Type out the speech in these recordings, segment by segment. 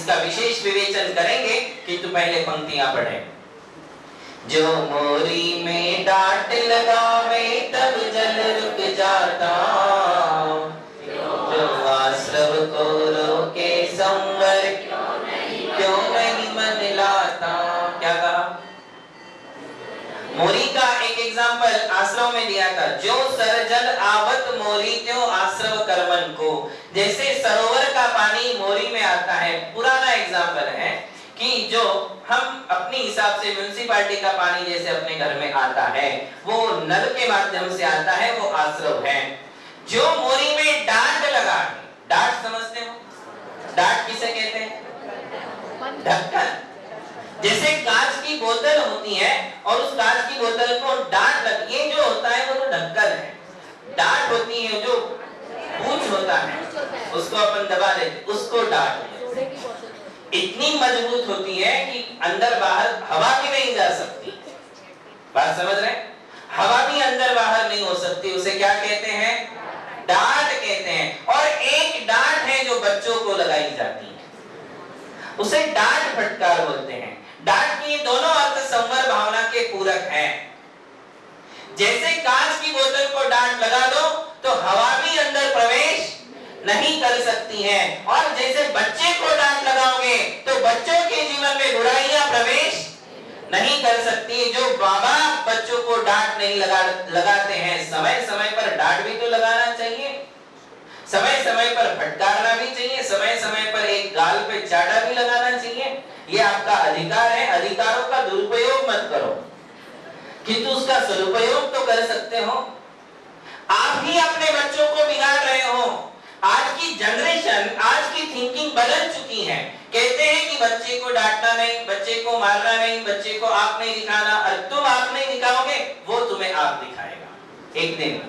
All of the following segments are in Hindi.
इसका विशेष विवेचन करेंगे किंतु पहले पंक्तियां पढ़े। जो मोरी में डांट लगावे तब जल रुक जाता, जो आश्रव को रोके संवर क्यों नहीं मन लाता। क्या कहा? मोरी का एक एग्जाम्पल आश्रव में दिया था। जो सरजल आवत मोरी त्यों आश्रव कर्मन को। जैसे सरोवर का पानी मोरी में आता है, पुराना एग्जाम्पल है कि जो हम अपनी हिसाब से म्युनिसिपैलिटी का पानी जैसे अपने घर में आता है वो नल के माध्यम से आता है, वो आश्रव है। जो मोरी में डांट लगा, डांट समझते हो? डांट किसे कहते हैं? ढक्कन। जैसे कांच की बोतल होती है और उस कांच की बोतल को डांट लगी, ये जो होता है वो तो ढक्कन है। डांट होती है जो पूंछ होता है उसको अपन दबा देते, उसको डांट। इतनी मजबूत होती है कि अंदर बाहर हवा भी नहीं जा सकती। बात समझ रहे? हवा भी अंदर बाहर नहीं हो सकती, उसे क्या कहते हैं? डांट कहते हैं। और एक डांट है जो बच्चों को लगाई जाती है, उसे डांट फटकार बोलते हैं। डांट की दोनों अर्थ संवर भावना के पूरक हैं। जैसे कांच की बोतल को डांट लगा दो तो हवा भी अंदर प्रवेश नहीं कर सकती है, और जैसे बच्चे को डांट लगाओगे तो बच्चों के जीवन में बुराइयां प्रवेश नहीं कर सकती। जो बाबा बच्चों को डांट नहीं लगाते हैं, समय समय पर डांट भी तो लगाना चाहिए, समय समय पर फटकारना भी चाहिए, समय समय पर एक गाल पे चाटा भी लगाना चाहिए। ये आपका अधिकार है, अधिकारों का दुरुपयोग मत करो, किंतु उसका सदुपयोग तो कर सकते हो। आप ही अपने बच्चों को बिगाड़ रहे हो। आज की जनरेशन, आज की थिंकिंग बदल चुकी है। कहते हैं कि बच्चे को डांटना नहीं, बच्चे को मारना नहीं, बच्चे को आंख नहीं दिखाना। और तुम आंख नहीं दिखाओगे, वो तुम्हें आंख दिखाएगा एक दिन।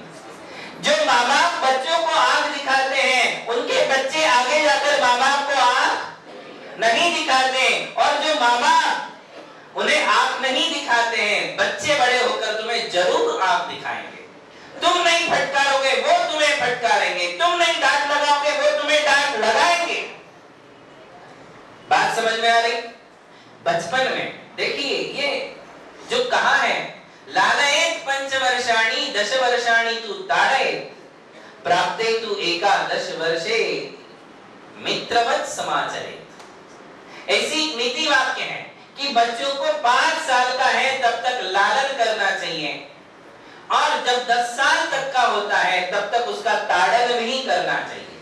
जो माँ बाप बच्चों को आंख दिखाते हैं, उनके बच्चे आगे जाकर माँ बाप को आंख नहीं दिखाते, और जो माँ बाप उन्हें आंख नहीं दिखाते हैं, बच्चे बड़े होकर तुम्हें जरूर आंख दिखाएंगे। तुम नहीं फटकारोगे, वो तुम्हें फटकारेंगे। तुम नहीं डांट लगाओगे, वो तुम्हें डांट लगाएंगे। बात समझ में आ रही? बचपन में देखिए ये जो कहा है, लालयेत पंचवर्षाणि दशवर्षाणि तु ताड़येत प्राप्तेतु एकादश वर्षे मित्रवत् समाचरेत। ऐसी नीति वाक्य है कि बच्चों को 5 साल का है तब तक लालन करना चाहिए, और जब 10 साल तक का होता है तब तक उसका ताड़न नहीं करना चाहिए।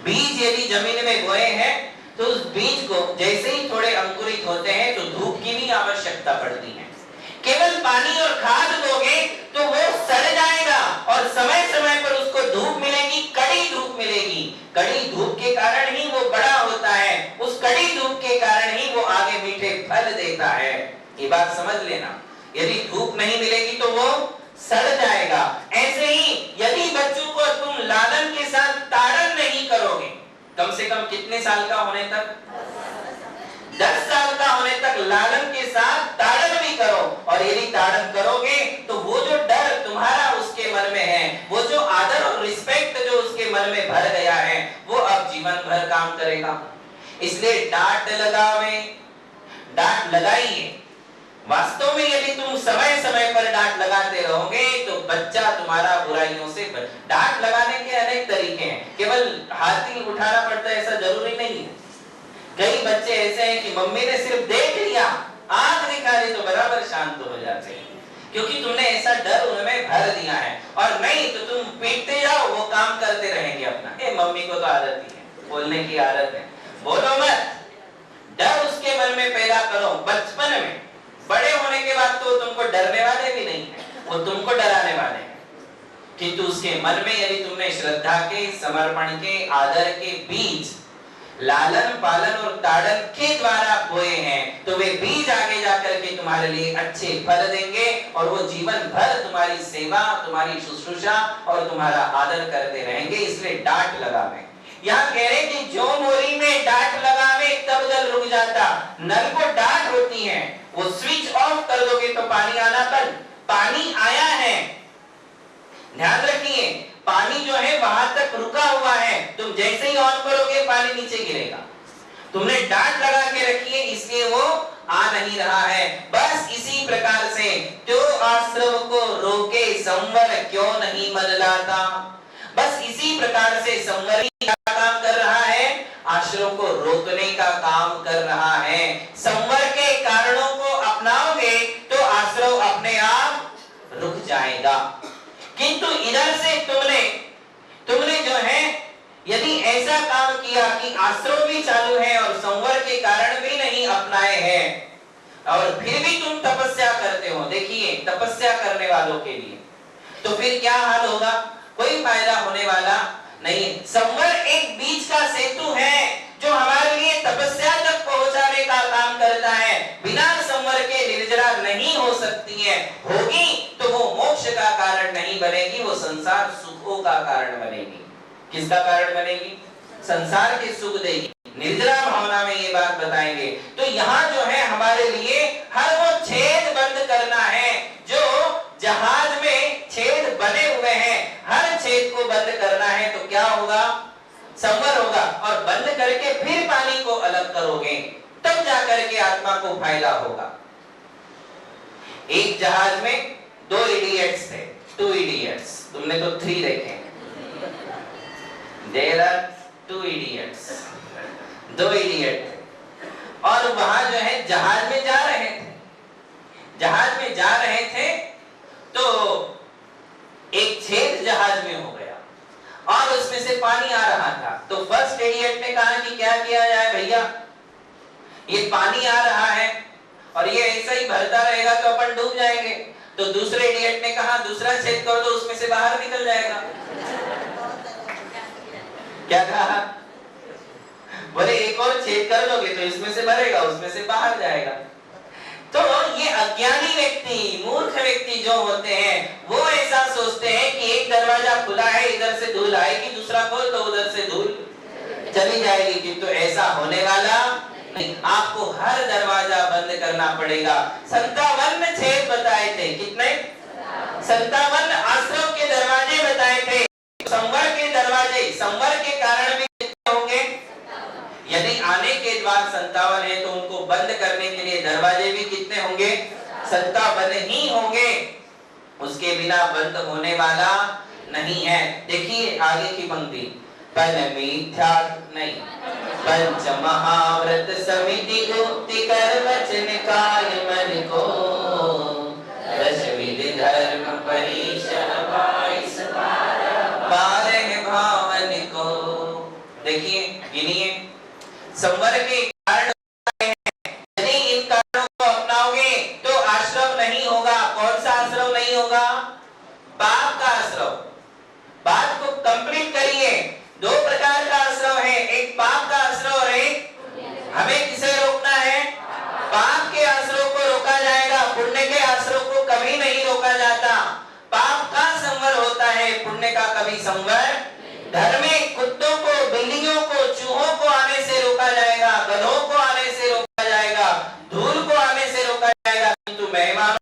बीज यदि जमीन में बोए हैं तो उस बीज को जैसे ही थोड़े अंकुरित होते हैं तो धूप की भी आवश्यकता पड़ती है। केवल पानी और खाद दोगे तो वो सड़ जाएगा, और समय समय पर उसको धूप मिलेगी, कड़ी धूप मिलेगी। कड़ी धूप के कारण ही वो बड़ा होता है, उस कड़ी धूप के कारण ही वो आगे मीठे फल देता है। ये बात समझ लेना। यदि धूप नहीं मिलेगी तो वो सड़ जाएगा। ऐसे ही यदि बच्चों को तुम लालन के साथ ताड़न नहीं करोगे, कम से कम कितने साल का होने तक? 10 साल का होने तक लालन के साथ ताड़न भी करो। और यदि ताड़न करोगे तो वो जो डर तुम्हारा उसके मन में है, वो जो आदर और रिस्पेक्ट जो उसके मन में भर गया है, वो अब जीवन भर काम करेगा। इसलिए डांट लगावे, डांट लगाइए। वास्तव में यदि तुम समय समय पर डांट लगाते रहोगे तो बच्चा तुम्हारा बुराइयों से डांट लगाने के अनेक तरीके हैं, केवल हाथ ही उठाना पड़ता है ऐसा जरूरी नहीं है। कई बच्चे ऐसे हैं कि मम्मी ने सिर्फ देख लिया, आंख दिखा दी तो बराबर शांत हो जाते हैं, क्योंकि तुमने ऐसा डर उनमें भर दिया है। और नहीं तो तुम पीटते जाओ, वो काम करते रहेंगे अपना। मम्मी को तो आदत ही है, बोलने की आदत है, बोलो मत। डर उसके मन में पैदा करो बचपन में। बड़े होने के बाद तो तुमको डरने वाले भी नहीं है, वो तुमको डराने वाले हैं। किंतु उसके मन में यदि तुमने श्रद्धा के, समर्पण के, आदर के बीज लालन पालन और ताड़न के द्वारा बोए हैं तो वे बीज आगे जाकर के तुम्हारे लिए अच्छे फल देंगे, और वो जीवन भर तुम्हारी सेवा, तुम्हारी शुश्रूषा और तुम्हारा आदर करते रहेंगे। इसलिए डांट लगावे। यहाँ कह रहे कि जो मोरी में डांट लगावे तब जल रुक जाता। नल को डांट होती है, वो स्विच ऑफ कर दोगे तो पानी आना बंद। पानी आया है, ध्यान रखिए, पानी जो है वहां तक रुका हुआ है, तुम जैसे ही ऑन करोगे पानी नीचे गिरेगा। तुमने डांट लगा के रखी है इसलिए वो आ नहीं रहा है। बस इसी प्रकार से त्यो आश्रव को रोके संवर क्यों नहीं मन लाता। बस इसी प्रकार से संवर क्या काम कर रहा है, आश्रव को रोकने का काम कर रहा है। संवर के कारणों को अपनाओगे तो आश्रव अपने आप रुक जाएगा। किंतु इधर से तुमने जो है यदि ऐसा काम किया कि आश्रव भी चालू है और संवर के कारण भी नहीं अपनाए हैं और फिर भी तुम तपस्या करते हो, देखिए तपस्या करने वालों के लिए तो फिर क्या हाल होगा, कोई फायदा होने वाला नहीं। संवर एक बीच का सेतु है जो हमारे लिए तपस्या तक पहुंचाने का काम करता है। बिना संवर के निर्जरा नहीं हो सकती है, होगी तो वो मोक्ष का कारण नहीं बनेगी, वो संसार सुखों का कारण बनेगी। किसका कारण बनेगी, संसार के सुख देगी। निर्जरा भावना में ये बात बताएंगे। तो यहाँ जो है हमारे लिए हर वो छेद बंद करना है जो जहाज में छेद बने हुए हैं, हर छेद को बंद करना है। तो क्या होगा, संवर होगा और बंद करके फिर पानी को अलग करोगे तब जाकर के आत्मा को फायदा होगा। एक जहाज में 2 इडियट्स थे, 2 इडियट्स, तुमने तो 3 देखे। There are 2 idiots, 2 इडियट थे और वहां जो है जहाज में जा रहे थे। जहाज में जा रहे थे तो एक छेद जहाज में हो गया और उसमें से पानी आ रहा था। तो फर्स्ट इडियट ने कहा कि क्या किया जाए भैया, ये पानी आ रहा है और ये ऐसा ही भरता रहेगा तो अपन डूब जाएंगे। तो दूसरे इडियट ने कहा दूसरा छेद कर दो, उसमें से बाहर निकल जाएगा। क्या कहा, बोले एक और छेद कर दोगे तो इसमें से भरेगा, उसमें से बाहर जाएगा। तो ये अज्ञानी व्यक्ति, मूर्ख व्यक्ति जो होते हैं वो ऐसा सोचते हैं कि एक दरवाजा खुला है, इधर से धूल आएगी, दूसरा खोल तो उधर से धूल चली जाएगी। किंतु ऐसा होने वाला नहीं, आपको हर दरवाजा बंद करना पड़ेगा। 57 छेद बताए थे, कितने, 57 आश्रम के दरवाजे बताए थे। संवर के दरवाजे, संवर के कारण भी कितने होंगे, यदि आने के द्वार 57 है तो उनको बंद करने के लिए दरवाजे भी कितने होंगे, 57 ही होंगे। उसके बिना बंद होने वाला नहीं है। देखिए आगे की पंक्ति, पन मिथ्या नहीं, पंच महाव्रत समिति गुप्ति कर वचन काय मन को, दश विधि धर्म परीक्षण 22 बारह भावन को। देखिए गिनिए, संवर के कारण हैं, यदि इन कारणों को अपनाओगे तो आश्रम नहीं होगा। कौन सा आश्रम नहीं होगा, पाप का आश्रम। बात को कंप्लीट करिए, 2 प्रकार का आश्रम है, एक पाप का आश्रम और एक, हमें किसे रोकना है, पाप के आश्रम को रोका जाएगा, पुण्य के आश्रम को कभी नहीं रोका जाता। पाप का संवर होता है, पुण्य का कभी संवर। घर में कुत्तों को, बिल्लियों को, चूहों को आने से रोका जाएगा, गधों को आने से रोका जाएगा, धूल को आने से रोका जाएगा, किंतु मेहमानों